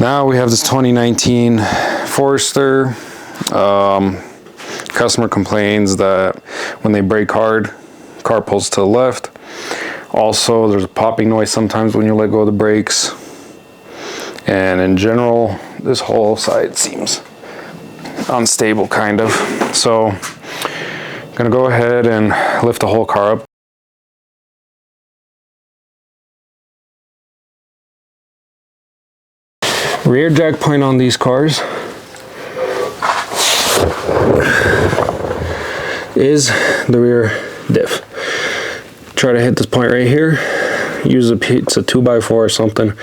Now we have this 2019 Forester. Customer complains that when they brake hard, car pulls to the left. Also, there's a popping noise sometimes when you let go of the brakes. And in general, this whole side seems unstable, kind of. So I'm gonna go ahead and lift the whole car up. Rear jack point on these cars is the rear diff. Try to hit this point right here. Use it's a 2x4 or something.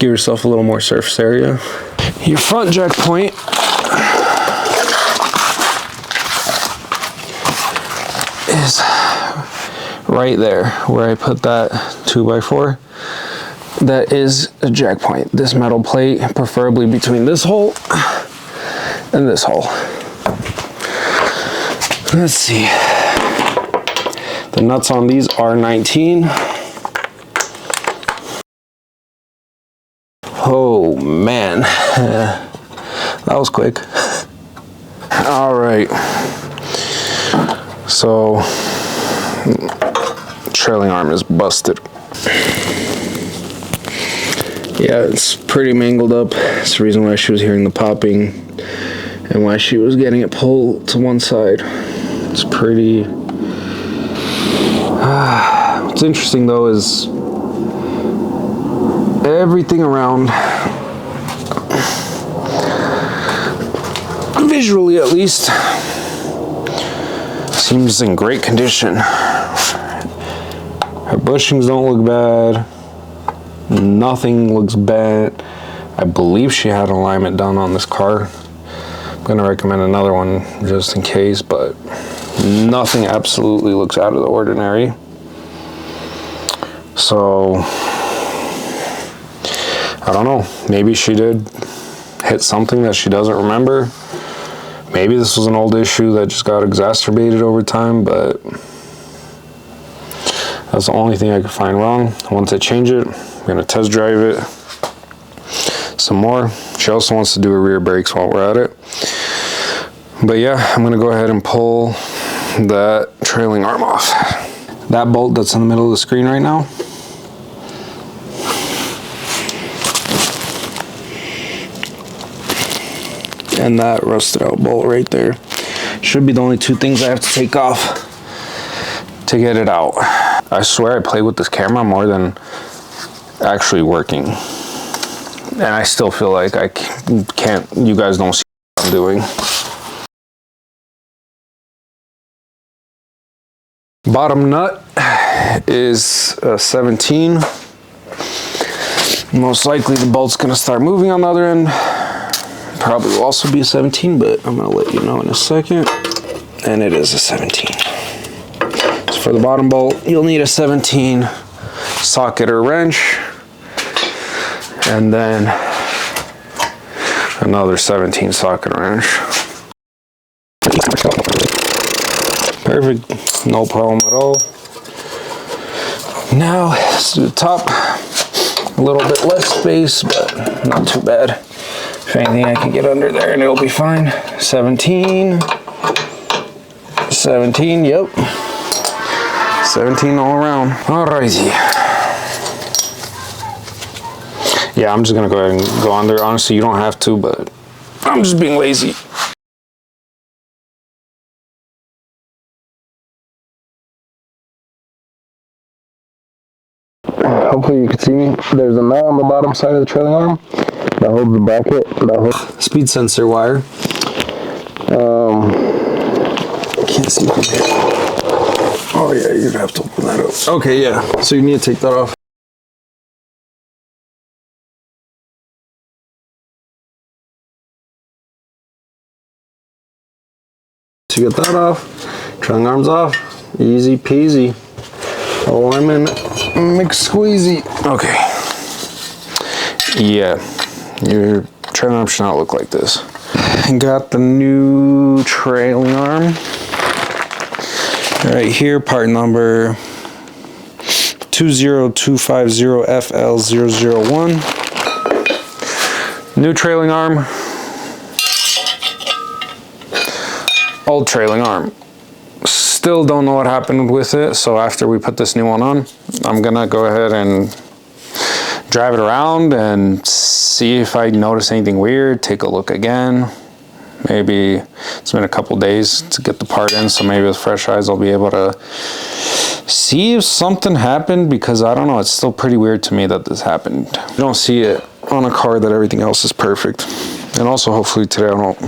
Give yourself a little more surface area. Your front jack point is right there where I put that 2x4. That is a jack point. This metal plate, preferably between this hole and this hole. Let's see. The nuts on these are 19. Oh man, that was quick. All right. So, trailing arm is busted. Yeah, it's pretty mangled up. It's the reason why she was hearing the popping and why she was getting it pulled to one side. It's pretty... What's interesting though is everything around, visually at least, seems in great condition. Her bushings don't look bad. Nothing looks bad. I believe she had alignment done on this car. I'm gonna recommend another one just in case, but nothing absolutely looks out of the ordinary. So I don't know, maybe she did hit something that she doesn't remember. Maybe this was an old issue that just got exacerbated over time, but that's the only thing I could find wrong. Once I change it, I'm gonna test drive it some more. She also wants to do her rear brakes while we're at it. But yeah, I'm gonna go ahead and pull that trailing arm off. That bolt that's in the middle of the screen right now, and that rusted out bolt right there should be the only two things I have to take off to get it out. I swear I play with this camera more than actually working, and I still feel like I can't, you guys don't see what I'm doing. Bottom nut is a 17. Most likely the bolt's gonna start moving on the other end. Probably will also be a 17, but I'm gonna let you know in a second. And it is a 17. So for the bottom bolt, you'll need a 17 socket or wrench, and then another 17 socket wrench. Perfect, no problem at all. Now, let's do the top. A little bit less space, but not too bad. If anything, I can get under there and it'll be fine. 17, 17, yep. 17 all around. Alrighty. Yeah, I'm just gonna go ahead and go under. Honestly, you don't have to, but I'm just being lazy. Hopefully you can see me. There's a nut on the bottom side of the trailing arm that holds the bracket, that holds speed sensor wire. Can't see from here. Oh yeah, you're gonna have to open that up. Okay, yeah, so you need to take that off. So you get that off, trailing arms off, easy peasy. Lemon McSqueezy. Okay. Yeah, your trailing arm should not look like this. Got the new trailing arm right here, part number 20250FL001. New trailing arm, old trailing arm. Still don't know what happened with it, so after we put this new one on, I'm gonna go ahead and drive it around and see if I notice anything weird, take a look again. Maybe it's been a couple days to get the part in, so maybe with fresh eyes I'll be able to see if something happened, because I don't know, it's still pretty weird to me that this happened. You don't see it on a car that everything else is perfect. And also hopefully today I don't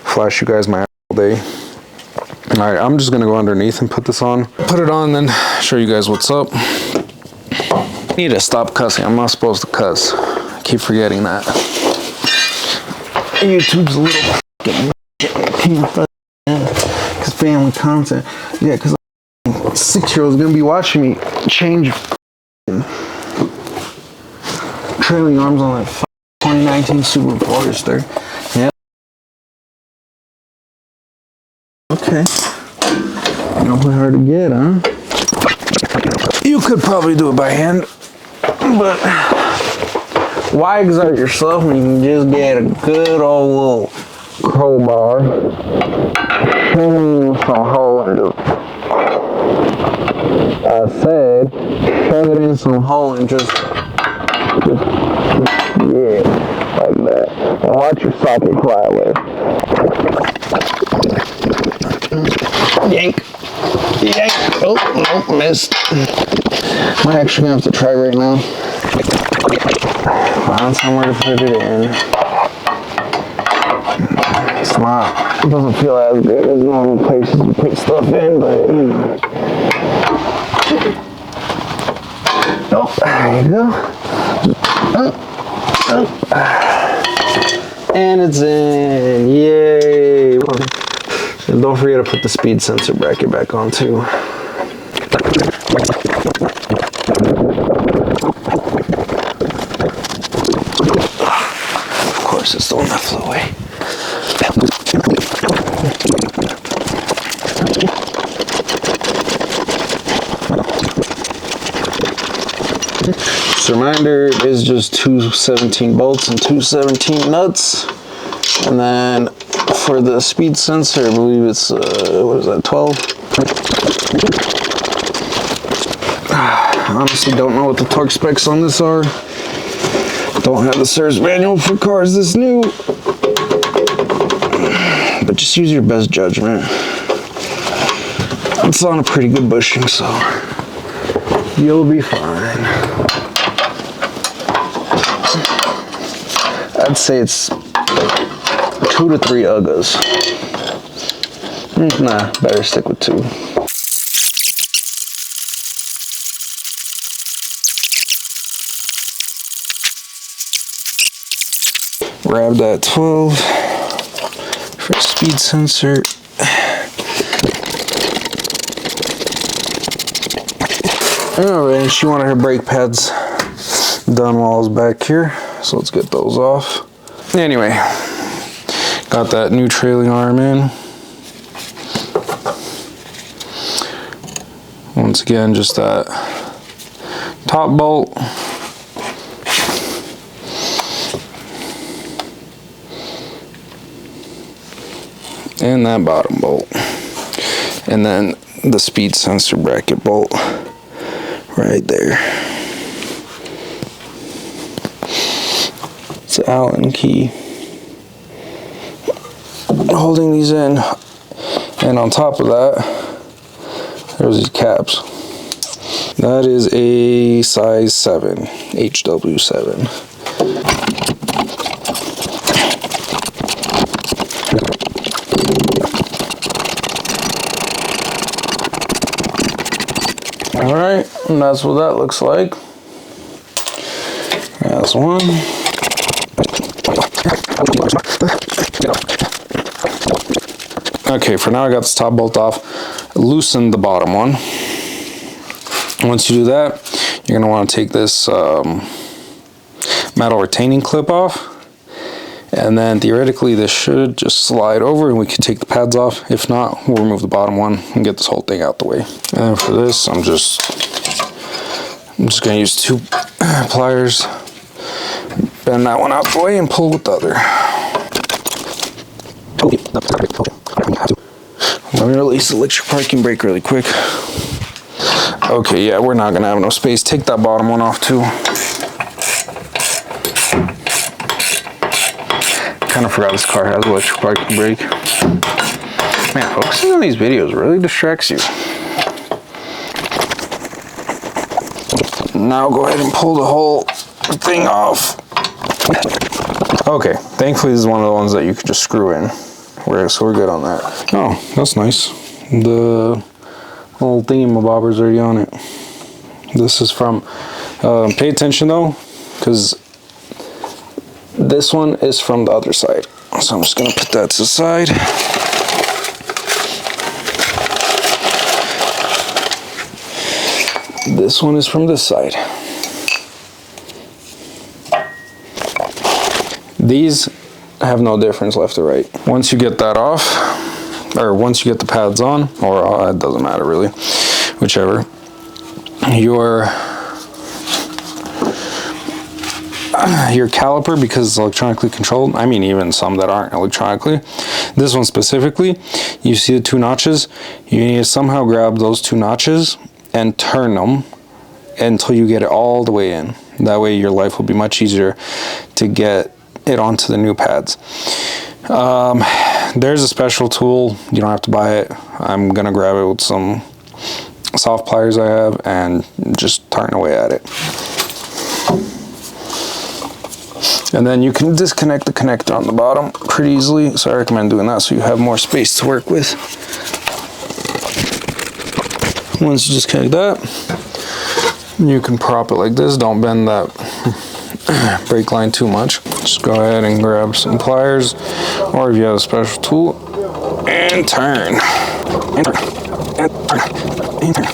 flash you guys my ass all day. Alright, I'm just gonna go underneath and put this on. Put it on, then show you guys what's up. I need to stop cussing. I'm not supposed to cuss. I keep forgetting that. YouTube's a little because family content. Yeah, because 6-year-old's gonna be watching me change trailing arms on that 2019 Subaru Forester. Yeah. Okay. Not really hard to get, huh? You could probably do it by hand, but why exert yourself when you can just get a good old little crowbar, some hole and just, I said, shove it in some hole and just yeah, like that. And watch your socket fly away. Yank. Yank. Oh, nope, missed. Might actually gonna have to try right now. Find somewhere to put it in. It's not, it doesn't feel as good as normal places you put stuff in, but you know. Oh, there you go. And it's in. Yay. And don't forget to put the speed sensor bracket back on too. Of course, it's the one that flew away. Just a reminder, it is just 217 bolts and 217 nuts. And then for the speed sensor, I believe it's, what is that, 12? Honestly, don't know what the torque specs on this are. Don't have the service manual for cars this new. But just use your best judgment. It's on a pretty good bushing, so you'll be fine. I'd say it's 2 to 3 UGGs. Nah, better stick with 2. Grab that 12 for speed sensor. Alright, she wanted her brake pads done while I was back here, so let's get those off. Anyway, got that new trailing arm in. Once again, just that top bolt. And that bottom bolt. And then the speed sensor bracket bolt right there. It's an Allen key holding these in, and on top of that there's these caps. That is a size 7 HW7. Alright, and that's what that looks like. That's one. Okay, for now I got this top bolt off. Loosen the bottom one. Once you do that, you're going to want to take this metal retaining clip off. And then theoretically this should just slide over and we can take the pads off. If not, we'll remove the bottom one and get this whole thing out the way. And for this, I'm just going to use 2 pliers. bend that one out the way and pull with the other. Let me release the electric parking brake really quick. Okay, yeah, we're not gonna have no space. Take that bottom one off too. Kind of forgot this car has electric parking brake. Man, focusing on these videos really distracts you. Now go ahead and pull the whole thing off. Okay, thankfully this is one of the ones that you can just screw in. So we're good on that. Oh, that's nice. The whole thingamabobber's already on it. This is from, pay attention though, because this one is from the other side. So I'm just gonna put that to the side. This one is from this side. These have no difference left or right. Once you get that off, or once you get the pads on, or it doesn't matter really, whichever, your caliper, because it's electronically controlled, I mean even some that aren't electronically, this one specifically, you see the two notches, you need to somehow grab those two notches and turn them until you get it all the way in. That way your life will be much easier to get it onto the new pads. There's a special tool, you don't have to buy it. I'm gonna grab it with some soft pliers I have and just turn away at it. And then you can disconnect the connector on the bottom pretty easily, so I recommend doing that so you have more space to work with. Once you disconnect that, you can prop it like this. Don't bend that brake line too much. Just go ahead and grab some pliers, or if you have a special tool, and turn. And turn. And turn. And turn.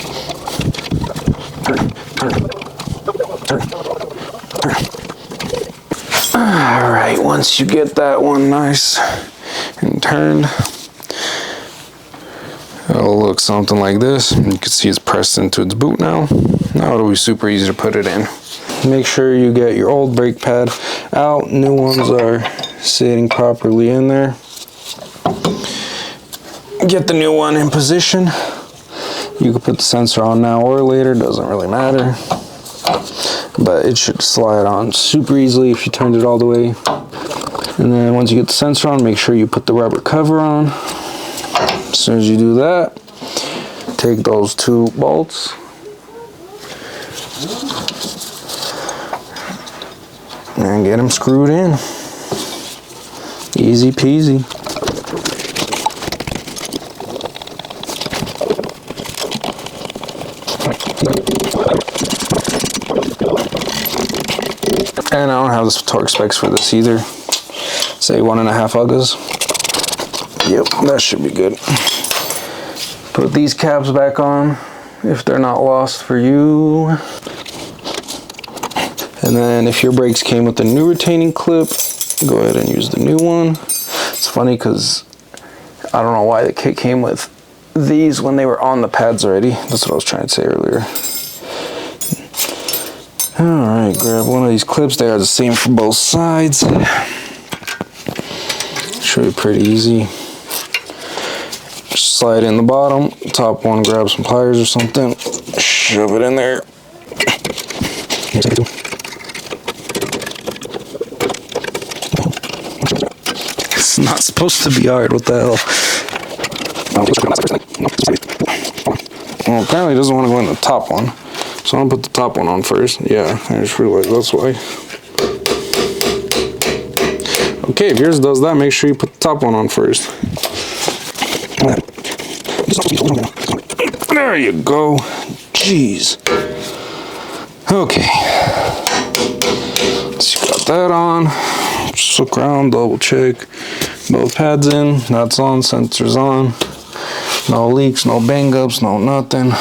Turn. Turn. Turn. Alright, once you get that one nice and turned, it'll look something like this. You can see it's pressed into its boot now. Now it'll be super easy to put it in. Make sure you get your old brake pad out. New ones are sitting properly in there. Get the new one in position. You can put the sensor on now or later, doesn't really matter. But it should slide on super easily if you turned it all the way. And then once you get the sensor on, make sure you put the rubber cover on. As soon as you do that, take those two bolts and get them screwed in. Easy peasy. And I don't have the torque specs for this either. Say 1.5 UGAs. Yep, that should be good. Put these caps back on if they're not lost for you. And then if your brakes came with a new retaining clip, go ahead and use the new one. It's funny because I don't know why the kit came with these when they were on the pads already. That's what I was trying to say earlier. Alright, grab one of these clips. They are the same for both sides. Should be pretty easy. Just slide in the bottom. Top one, grab some pliers or something. Shove it in there. It's not supposed to be hard. What the hell? Well, apparently it doesn't want to go in the top one. So I'm gonna put the top one on first. Yeah, I just realized that's why. Okay, if yours does that, make sure you put the top one on first. There you go. Jeez. Okay. So you got that on. Just look around, double check. Both pads in. That's on. Sensors on. No leaks, no bang ups, no nothing.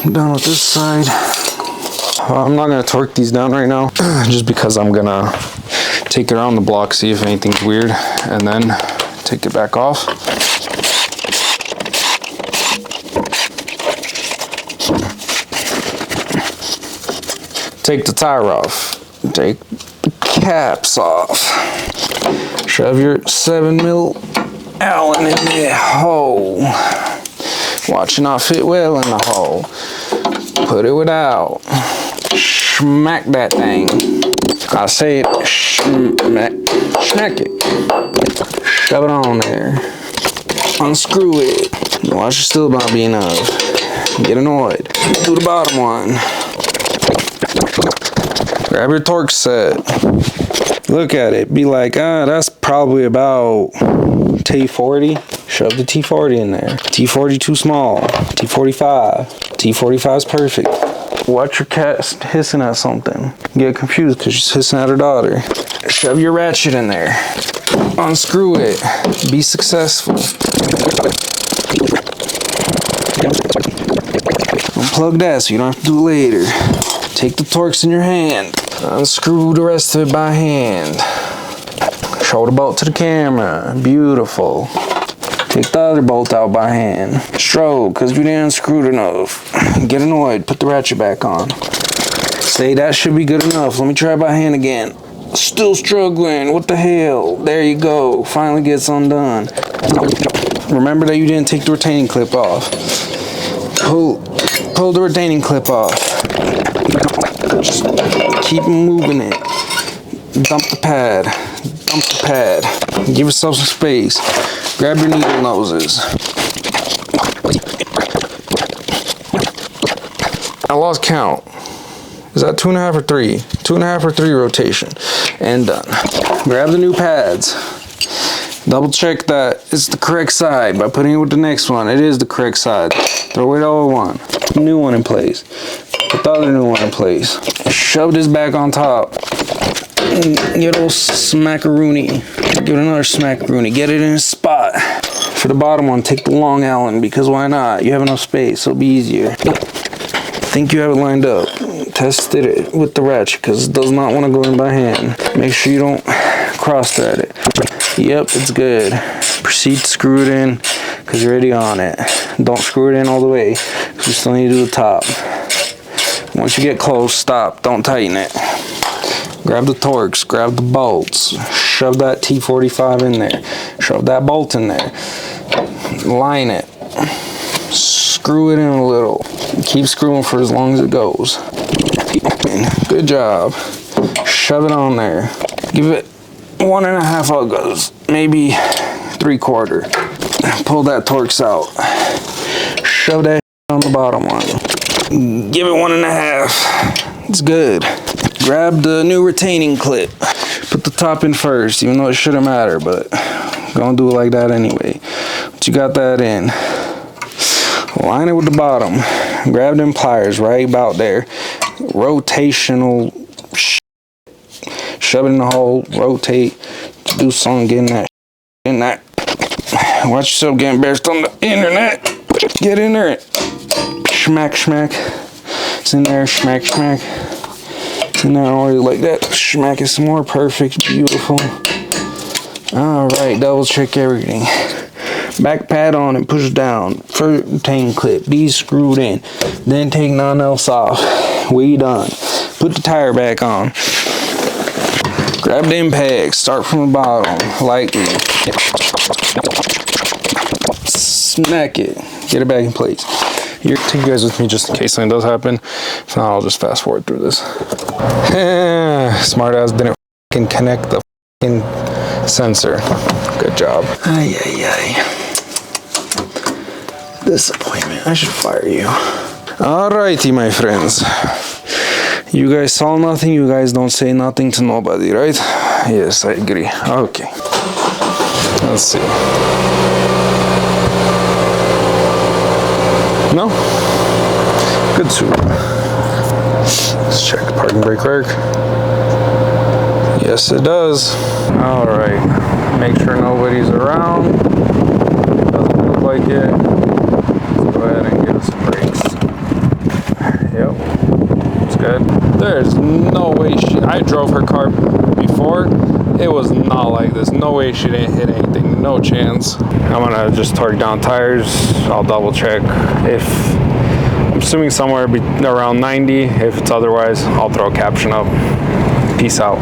I'm done with this side. I'm not gonna torque these down right now, just because I'm gonna take it around the block, see if anything's weird, and then take it back off. Take the tire off. Take the caps off. Shove your 7mm Allen in the hole. Watch it not fit well in the hole. Put it without. Smack that thing. I say it, smack it. Shove it on there. Unscrew it. Watch your still about being up. Get annoyed. Do the bottom one. Grab your torque set. Look at it. Be like, that's probably about T40. Shove the T40 in there. T40 too small. T45. T45 is perfect. Watch your cat hissing at something. Get confused because she's hissing at her daughter. Shove your ratchet in there. Unscrew it. Be successful. Unplug that so you don't have to do it later. Take the Torx in your hand. Unscrew the rest of it by hand. Show the bolt to the camera. Beautiful. Take the other bolt out by hand. Stroke, because you didn't unscrew it enough. Get annoyed, put the ratchet back on. Say that should be good enough. Let me try by hand again. Still struggling, what the hell? There you go, finally gets undone. Remember that you didn't take the retaining clip off. Pull the retaining clip off. Just keep moving it. Dump the pad. Dump the pad. Give yourself some space. Grab your needle noses. I lost count. Is that 2.5 or 3? 2.5 or 3 rotation. And done. Grab the new pads. Double check that it's the correct side by putting it with the next one. It is the correct side. Throw it all in one. New one in place. Put the other new one in place. Shove this back on top. Give it a little smackaroony. Give it another smackaroony. Get it in a spot. For the bottom one, take the long Allen because why not? You have enough space, so it'll be easier. Think you have it lined up. Tested it with the ratchet because it does not want to go in by hand. Make sure you don't cross thread it. Yep, it's good. Proceed to screw it in because you're already on it. Don't screw it in all the way because we still need to do the top. Once you get close, stop. Don't tighten it. Grab the Torx, grab the bolts, shove that T45 in there, shove that bolt in there, line it, screw it in a little, keep screwing for as long as it goes. Good job. Shove it on there. Give it 1.5 uggas, maybe 3/4. Pull that Torx out. Shove that on the bottom one. Give it 1.5. It's good. Grab the new retaining clip. Put the top in first, even though it shouldn't matter, but gonna do it like that anyway. Once you got that in, line it with the bottom. Grab them pliers right about there. Rotational shove it in the hole, rotate, do something, get in that. Watch yourself get embarrassed on the internet. Get in there. Smack, smack. It's in there, smack, smack. It's in there already like that. Smack it some more. Perfect, beautiful. Alright, double check everything. Back pad on and push down. First retaining clip. These screwed in. Then take none else off. We done. Put the tire back on. Grab the impacts. Start from the bottom. Lightly. Smack it. Get it back in place. Take you guys with me just in case something does happen. If not, I'll just fast forward through this. Smart ass didn't f***ing connect the f***ing sensor. Good job. Ay, ay, ay. Disappointment. I should fire you. Alrighty, my friends. You guys saw nothing. You guys don't say nothing to nobody, right? Yes, I agree. Okay. Let's see. No? Good Subaru. Let's check the parking brake work. Yes, it does. Alright. Make sure nobody's around. Doesn't look like it. Let's go ahead and give some brakes. Yep. It's good. There's no way I drove her car before. It was not like this. No way she didn't hit anything. No chance. I'm gonna just torque down tires. I'll double check if I'm assuming somewhere around 90. If it's otherwise, I'll throw a caption up. Peace out.